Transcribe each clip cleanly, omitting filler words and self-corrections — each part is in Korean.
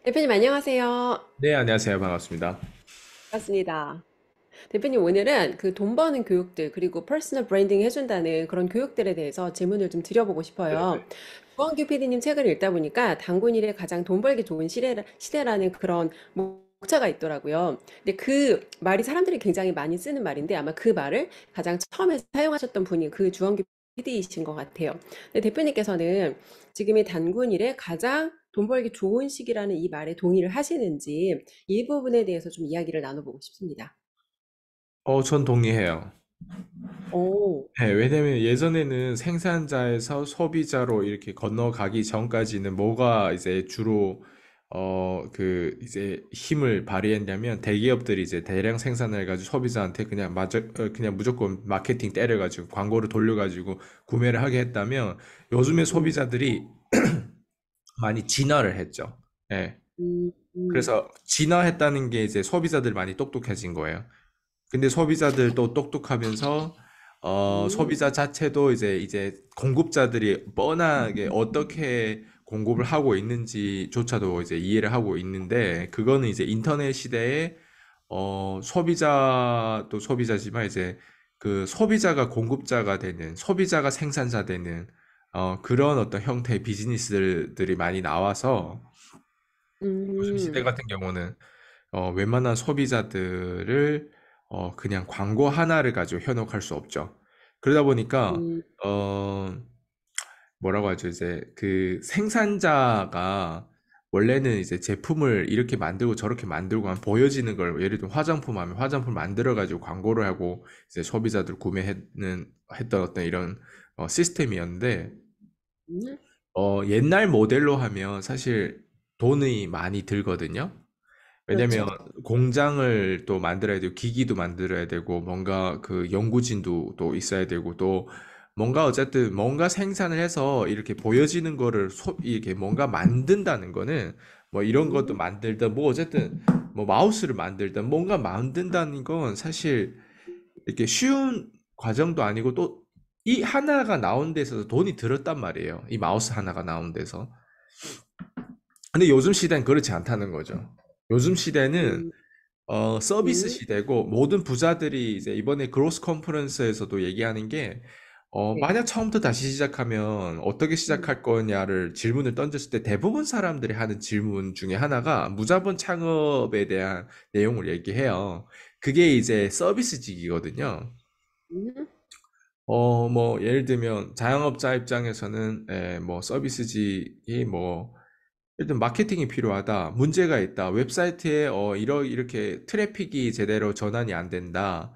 대표님 안녕하세요. 네, 안녕하세요. 반갑습니다. 반갑습니다. 대표님 오늘은 그 돈 버는 교육들 그리고 퍼스널 브랜딩 해준다는 그런 교육들에 대해서 질문을 좀 드려보고 싶어요. 주원규 PD님 책을 읽다 보니까 단군 일에 가장 돈 벌기 좋은 시대라는 그런 목차가 있더라고요. 근데 그 말이 사람들이 굉장히 많이 쓰는 말인데 아마 그 말을 가장 처음에 사용하셨던 분이 그 주원규 PD이신 것 같아요. 근데 대표님께서는 지금이 단군 일에 가장 돈 벌기 좋은 시기라는 이 말에 동의를 하시는지 이 부분에 대해서 좀 이야기를 나눠보고 싶습니다. 전 동의해요. 오, 네, 왜냐면 예전에는 생산자에서 소비자로 이렇게 건너가기 전까지는 뭐가 이제 주로 이제 힘을 발휘했냐면 대기업들이 이제 대량 생산을 해가지고 소비자한테 그냥 무조건 마케팅 때려가지고 광고를 돌려가지고 구매를 하게 했다면 요즘에 음, 소비자들이 많이 진화를 했죠. 예. 음, 음, 그래서 진화했다는 게 이제 소비자들이 많이 똑똑해진 거예요. 근데 소비자들도 똑똑하면서 음, 소비자 자체도 이제 공급자들이 뻔하게 어떻게 공급을 하고 있는지조차도 이제 이해를 하고 있는데 그거는 이제 인터넷 시대에 소비자도 소비자지만 이제 그 소비자가 공급자가 되는 소비자가 생산자 되는 그런 어떤 형태의 비즈니스들이 많이 나와서 요즘 시대 음, 같은 경우는 웬만한 소비자들을 그냥 광고 하나를 가지고 현혹할 수 없죠. 그러다 보니까 음, 어, 뭐라고 하죠? 이제 그 생산자가 원래는 이제 제품을 이렇게 만들고 저렇게 만들고 하면 보여지는 걸 예를 들면 화장품 하면 화장품 만들어 가지고 광고를 하고 이제 소비자들 구매했는 했던 어떤 이런 시스템이었는데 음, 옛날 모델로 하면 사실 돈이 많이 들거든요. 왜냐면 그렇죠. 공장을 또 만들어야 되고 기기도 만들어야 되고 뭔가 그 연구진도 또 있어야 되고 또 뭔가 어쨌든 뭔가 생산을 해서 이렇게 보여지는 거를 이렇게 뭔가 만든다는 거는 뭐 이런 것도 음, 만들든 뭐 어쨌든 뭐 마우스를 만들든 뭔가 만든다는 건 사실 이렇게 쉬운 과정도 아니고 또 이 하나가 나온 데서 돈이 들었단 말이에요. 이 마우스 하나가 나온 데서. 근데 요즘 시대는 그렇지 않다는 거죠. 요즘 시대는 음, 서비스 음, 시대고 모든 부자들이 이제 이번에 그로스 컨퍼런스에서도 얘기하는 게 네. 만약 처음부터 다시 시작하면 어떻게 음, 시작할 거냐를 질문을 던졌을 때 대부분 사람들이 하는 질문 중에 하나가 무자본 창업에 대한 내용을 얘기해요. 그게 이제 서비스직이거든요. 음, 뭐 예를 들면 자영업자 입장에서는 뭐 서비스직이 뭐 일단 마케팅이 필요하다. 문제가 있다. 웹사이트에 이렇게 트래픽이 제대로 전환이 안 된다.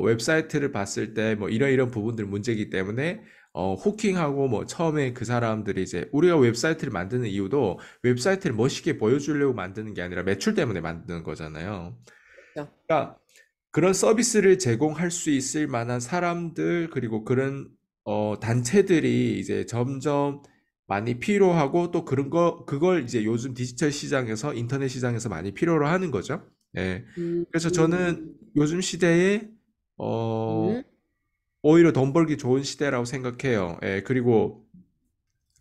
웹사이트를 봤을 때 뭐 이런 부분들 문제이기 때문에 후킹하고 뭐 처음에 그 사람들이 이제 우리가 웹사이트를 만드는 이유도 웹사이트를 멋있게 보여주려고 만드는 게 아니라 매출 때문에 만드는 거잖아요. 그렇죠. 그러니까 그런 서비스를 제공할 수 있을 만한 사람들 그리고 그런 단체들이 이제 점점 많이 필요하고 또 그걸 이제 요즘 디지털 시장에서 인터넷 시장에서 많이 필요로 하는 거죠. 예. 음, 그래서 음, 저는 요즘 시대에 어, 음, 오히려 돈 벌기 좋은 시대라고 생각해요. 예. 그리고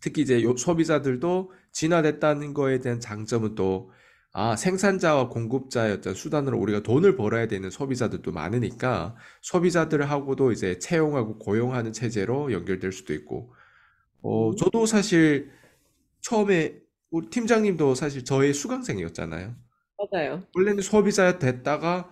특히 이제 소비자들도 진화됐다는 거에 대한 장점은 또, 생산자와 공급자의 어떤 수단으로 우리가 돈을 벌어야 되는 소비자들도 많으니까 소비자들하고도 이제 채용하고 고용하는 체제로 연결될 수도 있고, 음, 저도 사실 처음에 우리 팀장님도 사실 저의 수강생이었잖아요. 맞아요. 원래는 소비자 됐다가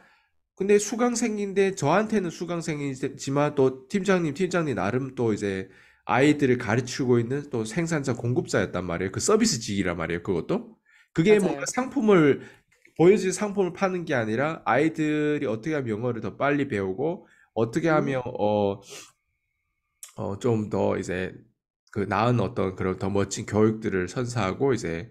근데 수강생인데 저한테는 수강생이지만 또 팀장님 나름 또 이제 아이들을 가르치고 있는 또 생산자 공급자였단 말이에요. 그 서비스직이란 말이에요. 그것도. 그게 뭔가 맞아요. 보여진 상품을 파는 게 아니라 아이들이 어떻게 하면 영어를 더 빨리 배우고 어떻게 음, 하면 좀 더 이제 그 나은 어떤 그런 더 멋진 교육들을 선사하고 이제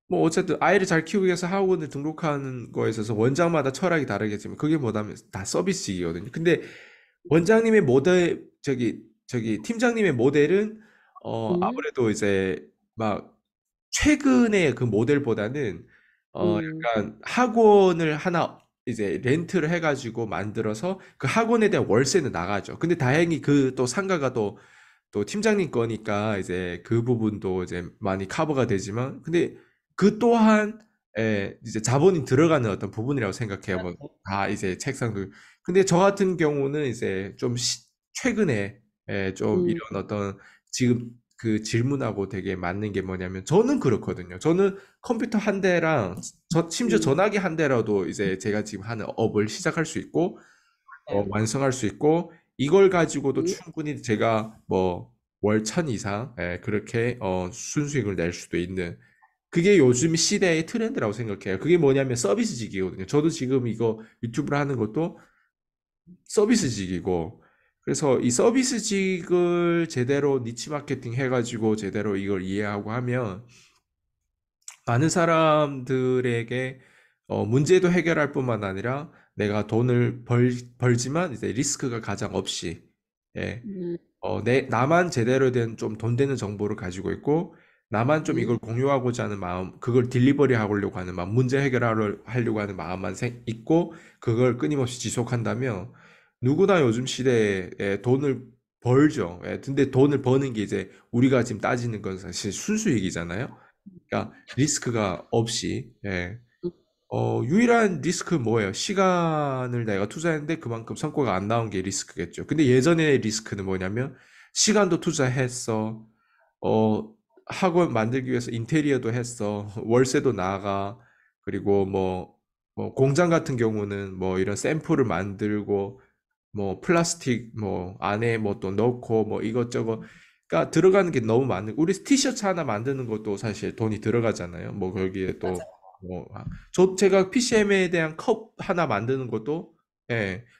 뭐 어쨌든 아이를 잘 키우기 위해서 학원을 등록하는 거에 있어서 원장마다 철학이 다르겠지만 그게 뭐냐면 다 서비스이거든요. 근데 원장님의 모델 저기 팀장님의 모델은 음, 아무래도 이제 막 최근의 그 모델보다는 음, 약간 학원을 하나 이제 렌트를 해가지고 만들어서 그 학원에 대한 월세는 나가죠. 근데 다행히 그 또 상가가 또 팀장님 거니까 이제 그 부분도 이제 많이 커버가 되지만 근데 그 또한 이제 자본이 들어가는 어떤 부분이라고 생각해요. 뭐 다 이제 책상도. 근데 저 같은 경우는 이제 좀 최근에 좀 이런 음, 어떤 지금 그 질문하고 되게 맞는 게 뭐냐면 저는 그렇거든요. 저는 컴퓨터 한 대랑 심지어 음, 전화기 한 대라도 이제 제가 지금 하는 업을 시작할 수 있고 맞아요. 완성할 수 있고 이걸 가지고도 음, 충분히 제가 뭐 월 1000 이상 그렇게 순수익을 낼 수도 있는 그게 요즘 시대의 트렌드라고 생각해요. 그게 뭐냐면 서비스직이거든요. 저도 지금 이거 유튜브를 하는 것도 서비스직이고 그래서 이 서비스직을 제대로 니치 마케팅 해가지고 제대로 이걸 이해하고 하면 많은 사람들에게 문제도 해결할 뿐만 아니라 내가 돈을 벌지만 이제 리스크가 가장 없이 예, 음, 나만 제대로 된 좀 돈 되는 정보를 가지고 있고, 나만 좀 음, 이걸 공유하고자 하는 마음, 그걸 딜리버리 하려고 하는 마음, 문제 하려고 하는 마음만 있고, 그걸 끊임없이 지속한다면, 누구나 요즘 시대에 돈을 벌죠. 근데 돈을 버는 게 이제 우리가 지금 따지는 건 사실 순수익이잖아요. 그러니까 리스크가 없이, 음, 유일한 리스크 뭐예요? 시간을 내가 투자했는데 그만큼 성과가 안 나온 게 리스크겠죠. 근데 예전의 리스크는 뭐냐면 시간도 투자했어. 어, 학원 만들기 위해서 인테리어도 했어. 월세도 나가. 그리고 뭐 공장 같은 경우는 뭐 이런 샘플을 만들고 뭐 플라스틱 뭐 안에 뭐 또 넣고 뭐 이것저것 그러니까 들어가는 게 너무 많은 우리 티셔츠 하나 만드는 것도 사실 돈이 들어가잖아요. 뭐 거기에 또 맞아요. 뭐 제가 PCM에 대한 컵 하나 만드는 것도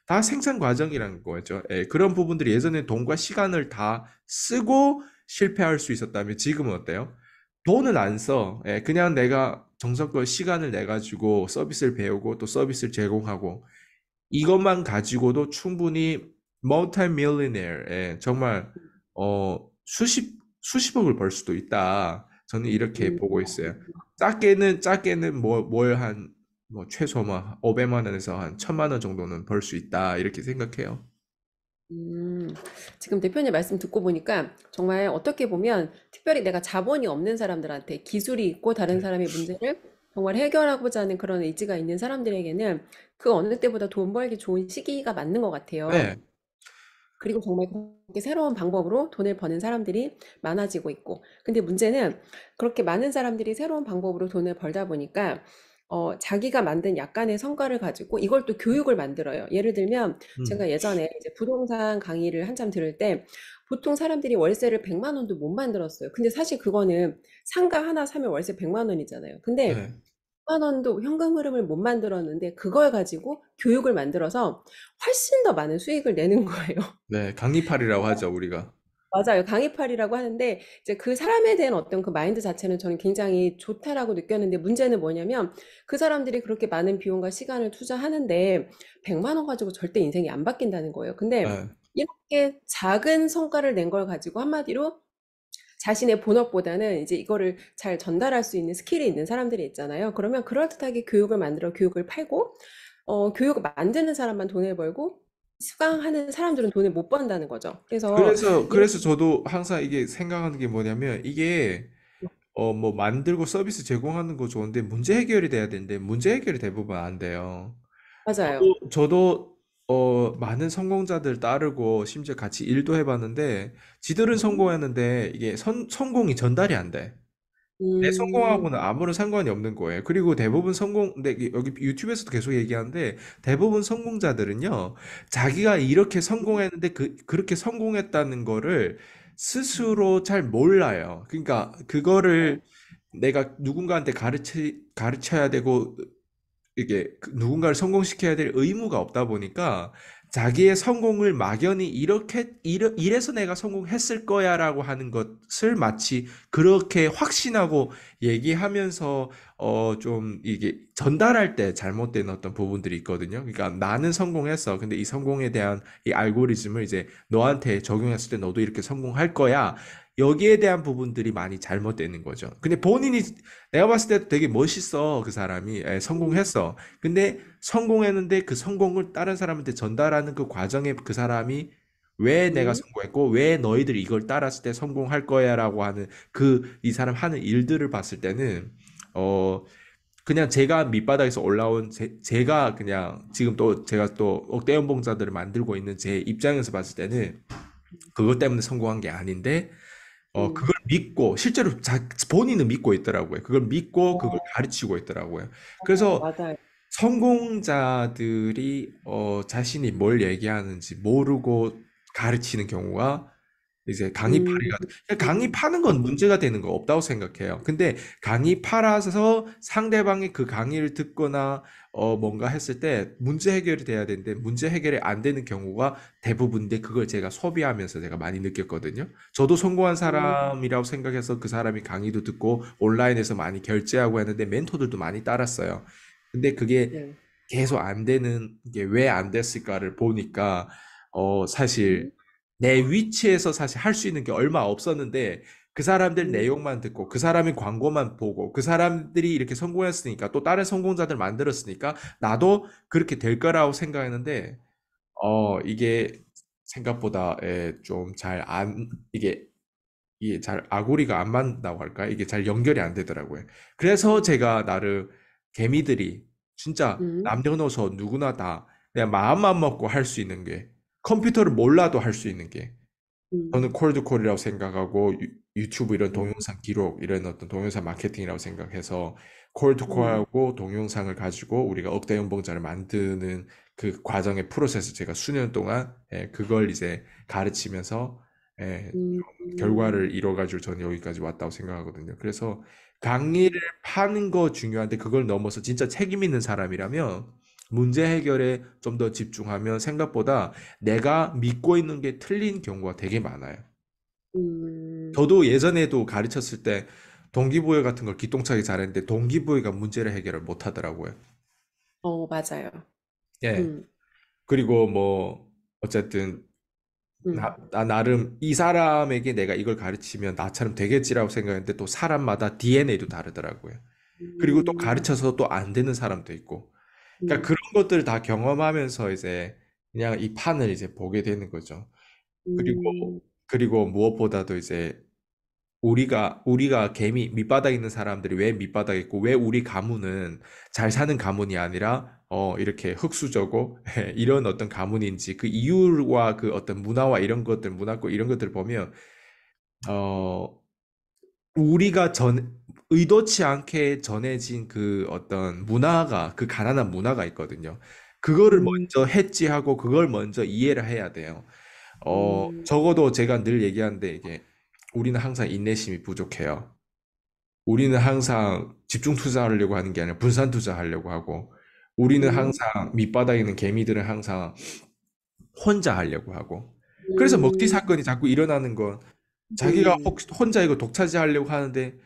다 생산 과정이라는 거죠. 그런 부분들이 예전에 돈과 시간을 다 쓰고 실패할 수 있었다면 지금은 어때요? 돈은 안 써. 그냥 내가 정성껏 시간을 내 가지고 서비스를 배우고 또 서비스를 제공하고 이것만 가지고도 충분히 멀티 밀리네어 정말 수십억을 벌 수도 있다. 저는 이렇게 음, 보고 있어요. 작게는 뭘 한 뭐 최소 뭐 500만 원에서 한 1000만 원 정도는 벌 수 있다. 이렇게 생각해요. 음. 지금 대표님 말씀 듣고 보니까 정말 어떻게 보면 특별히 내가 자본이 없는 사람들한테 기술이 있고 다른 사람의 문제를 정말 해결하고자 하는 그런 의지가 있는 사람들에게는 그 어느 때보다 돈 벌기 좋은 시기가 맞는 것 같아요. 네. 그리고 정말 그렇게 새로운 방법으로 돈을 버는 사람들이 많아지고 있고. 근데 문제는 그렇게 많은 사람들이 새로운 방법으로 돈을 벌다 보니까 자기가 만든 약간의 성과를 가지고 이걸 또 교육을 만들어요. 예를 들면 음. 제가 예전에 이제 부동산 강의를 한참 들을 때 보통 사람들이 월세를 100만 원도 못 만들었어요. 근데 사실 그거는 상가 하나 사면 월세 100만 원이잖아요. 근데 네. 100만 원도 현금 흐름을 못 만들었는데 그걸 가지고 교육을 만들어서 훨씬 더 많은 수익을 내는 거예요. 네. 강리팔이라고 하죠, 우리가. 맞아요. 강의팔이라고 하는데 이제 그 사람에 대한 어떤 그 마인드 자체는 저는 굉장히 좋다라고 느꼈는데 문제는 뭐냐면 그 사람들이 그렇게 많은 비용과 시간을 투자하는데 100만 원 가지고 절대 인생이 안 바뀐다는 거예요. 근데 네. 이렇게 작은 성과를 낸 걸 가지고 한마디로 자신의 본업보다는 이제 이거를 잘 전달할 수 있는 스킬이 있는 사람들이 있잖아요. 그러면 그럴듯하게 교육을 만들어 교육을 팔고 교육을 만드는 사람만 돈을 벌고 수강하는 사람들은 돈을 못 번다는 거죠. 그래서 이런 그래서 저도 항상 이게 생각하는 게 뭐냐면 이게 뭐 만들고 서비스 제공하는 거 좋은데 문제 해결이 돼야 되는데 문제 해결이 대부분 안 돼요. 맞아요. 저도 많은 성공자들 따르고 심지어 같이 일도 해봤는데 지들은 성공했는데 이게 성공이 전달이 안 돼. 내 음, 성공하고는 아무런 상관이 없는 거예요. 그리고 대부분 근데 여기 유튜브에서도 계속 얘기하는데 대부분 성공자들은요, 자기가 이렇게 성공했는데 그렇게 성공했다는 거를 스스로 잘 몰라요. 그러니까 그거를 내가 누군가한테 가르쳐야 되고 이게 누군가를 성공시켜야 될 의무가 없다 보니까 자기의 성공을 막연히 이래서 내가 성공했을 거야라고 하는 것을 마치 그렇게 확신하고 얘기하면서 좀 이게 전달할 때 잘못된 어떤 부분들이 있거든요. 그러니까 나는 성공했어. 근데 이 성공에 대한 이 알고리즘을 이제 너한테 적용했을 때 너도 이렇게 성공할 거야. 여기에 대한 부분들이 많이 잘못되는 거죠. 근데 본인이 내가 봤을 때 되게 멋있어, 그 사람이. 성공했어. 근데 성공했는데 그 성공을 다른 사람한테 전달하는 그 과정에 그 사람이 왜 내가 음, 성공했고, 왜 너희들이 이걸 따랐을 때 성공할 거야라고 하는 이 사람 하는 일들을 봤을 때는 어, 그냥 제가 밑바닥에서 올라온 제가 그냥 지금 또 제가 또 억대 연봉자들을 만들고 있는 제 입장에서 봤을 때는 그것 때문에 성공한 게 아닌데 음. 그걸 믿고 실제로 본인은 믿고 있더라고요. 그걸 믿고 그걸 어, 가르치고 있더라고요. 그래서 맞아요. 성공자들이 자신이 뭘 얘기하는지 모르고 가르치는 경우가 이제 음, 강의 파는 건 문제가 되는 거 없다고 생각해요. 근데 강의 팔아서 상대방이 그 강의를 듣거나 뭔가 했을 때 문제 해결이 돼야 되는데 문제 해결이 안 되는 경우가 대부분인데 그걸 제가 소비하면서 제가 많이 느꼈거든요. 저도 성공한 음, 사람이라고 생각해서 그 사람이 강의도 듣고 온라인에서 많이 결제하고 했는데 멘토들도 많이 따랐어요. 근데 그게 네. 계속 안 되는 게 왜 안 됐을까를 보니까 사실 음, 내 위치에서 사실 할 수 있는 게 얼마 없었는데 그 사람들 음, 내용만 듣고 그 사람의 광고만 보고 그 사람들이 이렇게 성공했으니까 또 다른 성공자들 만들었으니까 나도 그렇게 될 거라고 생각했는데 이게 생각보다 좀 잘 안 이게 잘 아구리가 안 맞는다고 할까? 이게 잘 연결이 안 되더라고요. 그래서 제가 나를 개미들이 진짜 음, 남녀노소 누구나 다 그냥 마음만 먹고 할 수 있는 게 컴퓨터를 몰라도 할 수 있는 게 저는 음, 콜드콜이라고 생각하고 유튜브 이런 음, 동영상 기록 이런 어떤 동영상 마케팅이라고 생각해서 음, 콜드콜하고 동영상을 가지고 우리가 억대 연봉자를 만드는 그 과정의 프로세스 제가 수년 동안 그걸 이제 가르치면서 음, 좀 결과를 이뤄가지고 저는 여기까지 왔다고 생각하거든요. 그래서 강의를 파는 거 중요한데 그걸 넘어서 진짜 책임 있는 사람이라면 문제 해결에 좀 더 집중하면 생각보다 내가 믿고 있는 게 틀린 경우가 되게 많아요. 음, 저도 예전에도 가르쳤을 때 동기부여 같은 걸 기똥차게 잘했는데 동기부여가 문제를 해결을 못 하더라고요. 맞아요. 예. 음, 그리고 뭐 어쨌든 음, 나름 이 사람에게 내가 이걸 가르치면 나처럼 되겠지라고 생각했는데 또 사람마다 DNA도 다르더라고요. 그리고 또 음, 가르쳐서 또 안 되는 사람도 있고. 그러니까 음, 그런 것들을 다 경험하면서 이제 그냥 이 판을 이제 보게 되는 거죠. 음, 그리고 무엇보다도 이제 우리가 개미 밑바닥에 있는 사람들이 왜 밑바닥에 있고 왜 우리 가문은 잘 사는 가문이 아니라 이렇게 흙수저고 이런 어떤 가문인지 그 이유와 그 어떤 문화와 이런 것들 문화권 이런 것들을 보면 어 우리가 의도치 않게 전해진 그 어떤 문화가 그 가난한 문화가 있거든요. 그거를 음, 먼저 해지하고 그걸 먼저 이해를 해야 돼요. 적어도 제가 늘 얘기하는데 이게 우리는 항상 인내심이 부족해요. 우리는 항상 집중 투자하려고 하는 게 아니라 분산 투자하려고 하고, 우리는 음, 항상 밑바닥에 있는 개미들은 항상 혼자 하려고 하고. 그래서 먹튀 음, 사건이 자꾸 일어나는 건 자기가 음, 혼자 이거 독차지하려고 하는데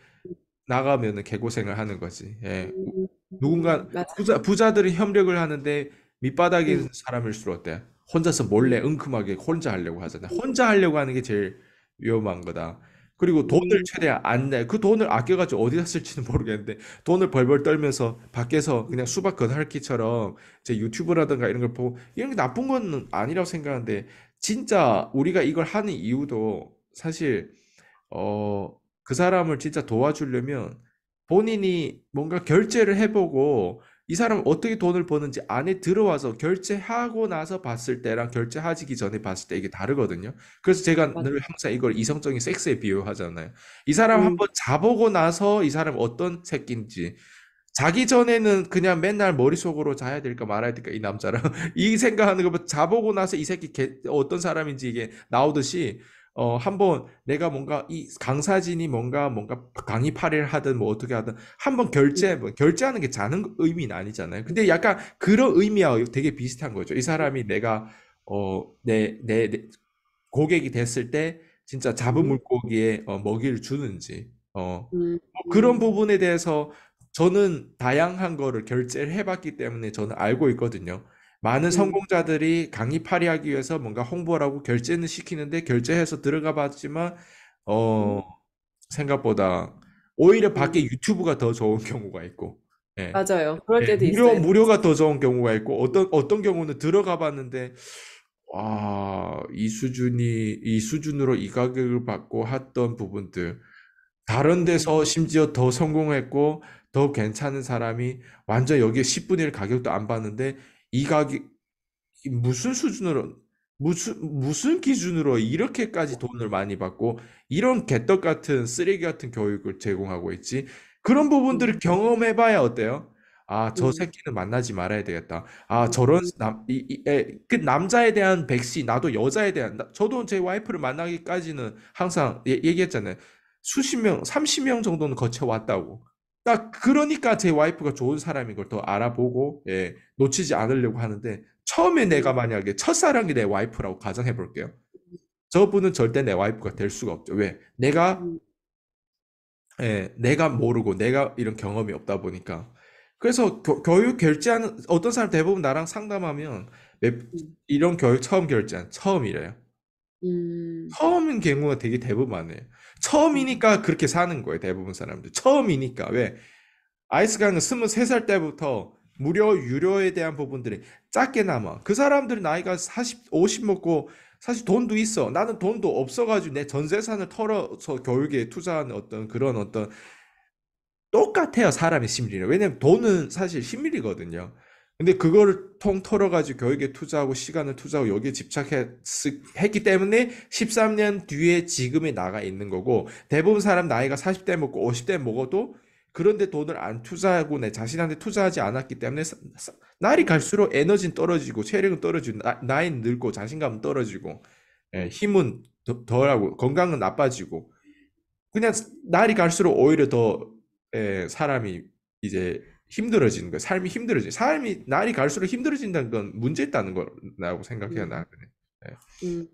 나가면은 개고생을 하는 거지. 예. 누군가 맞아. 부자들은 협력을 하는데 밑바닥에 음, 있는 사람일수록 어때? 혼자서 음, 몰래 응큼하게 혼자 하려고 하잖아. 혼자 하려고 하는 게 제일 위험한 거다. 그리고 돈을 음, 최대한 안 내. 그 돈을 아껴가지고 어디다 쓸지는 모르겠는데 돈을 벌벌 떨면서 밖에서 그냥 수박 겉핥기처럼 제 유튜브라든가 이런 걸 보고 이런 게 나쁜 건 아니라고 생각하는데 진짜 우리가 이걸 하는 이유도 사실 그 사람을 진짜 도와주려면 본인이 뭔가 결제를 해보고 이 사람 어떻게 돈을 버는지 안에 들어와서 결제하고 나서 봤을 때랑 결제하기 전에 봤을 때 이게 다르거든요. 그래서 제가 맞아. 늘 항상 이걸 이성적인 섹스에 비유하잖아요. 이 사람 음, 한번 자보고 나서 이 사람 어떤 새끼인지 자기 전에는 그냥 맨날 머릿속으로 자야 될까 말아야 될까 이 남자랑 이 생각하는 거보다 자보고 나서 이 새끼 어떤 사람인지 이게 나오듯이 한번 내가 뭔가 이 강사진이 뭔가 강의 8일 하든 뭐 어떻게 하든 한번 뭐 결제하는 게 자는 의미는 아니잖아요. 근데 약간 그런 의미와 되게 비슷한 거죠. 이 사람이 내가 내 고객이 됐을 때 진짜 잡은 음, 물고기에 먹이를 주는지 음, 뭐 그런 음, 부분에 대해서 저는 다양한 거를 결제를 해봤기 때문에 저는 알고 있거든요. 많은 음, 성공자들이 강의 파리하기 위해서 뭔가 홍보를 하고 결제는 시키는데 결제해서 들어가 봤지만 어, 음, 생각보다 오히려 음. 밖에 유튜브가 더 좋은 경우가 있고 예. 맞아요. 그럴 예, 때도 있어요. 무료가 더 좋은 경우가 있고 어떤 경우는 들어가 봤는데 이 수준으로 이 가격을 받고 했던 부분들 다른 음, 데서 심지어 더 성공했고 더 괜찮은 사람이 완전 여기에 10분의 1 가격도 안 받는데 이 가격 무슨 수준으로 무슨 기준으로 이렇게까지 돈을 많이 받고 이런 개떡 같은 쓰레기 같은 교육을 제공하고 있지? 그런 부분들을 음, 경험해봐야 어때요? 아, 저 음, 새끼는 만나지 말아야 되겠다. 아, 저런 음, 그 남자에 대한 백시, 나도 여자에 대한, 저도 제 와이프를 만나기까지는 항상 얘기했잖아요. 수십 명, 30명 정도는 거쳐왔다고. 그러니까 제 와이프가 좋은 사람인 걸 더 알아보고, 예, 놓치지 않으려고 하는데, 처음에 내가 음, 만약에 첫사랑이 내 와이프라고 가정해 볼게요. 저분은 절대 내 와이프가 될 수가 없죠. 왜? 음, 내가 모르고 내가 이런 경험이 없다 보니까. 그래서 교육 결제하는 어떤 사람 대부분 나랑 상담하면 음, 이런 교육 처음 결제한 처음이래요. 음, 처음인 경우가 되게 대부분 많아요. 음, 처음이니까 그렇게 사는 거예요. 대부분 사람들. 처음이니까. 왜? 아이스강은 23살 때부터 무료, 유료에 대한 부분들이 작게 남아. 그 사람들 나이가 40, 50 먹고 사실 돈도 있어. 나는 돈도 없어가지고 내 전 재산을 털어서 교육에 투자하는 어떤 그런 어떤 똑같아요. 사람의 심리는. 왜냐면 돈은 사실 심리거든요. 근데 그거를 통 털어가지고 교육에 투자하고 시간을 투자하고 여기에 집착했기 때문에 13년 뒤에 지금에 나가 있는 거고 대부분 사람 나이가 40대 먹고 50대 먹어도 그런데 돈을 안 투자하고 내 자신한테 투자하지 않았기 때문에 날이 갈수록 에너지는 떨어지고 체력은 떨어지고 나이는 늙고 자신감은 떨어지고 힘은 덜하고 건강은 나빠지고 그냥 날이 갈수록 오히려 더 사람이 이제 힘들어지는 거예요. 삶이 힘들어지. 삶이 날이 갈수록 힘들어진다는 건 문제 있다는 거라고 생각해요, 음, 나는. 예. 음.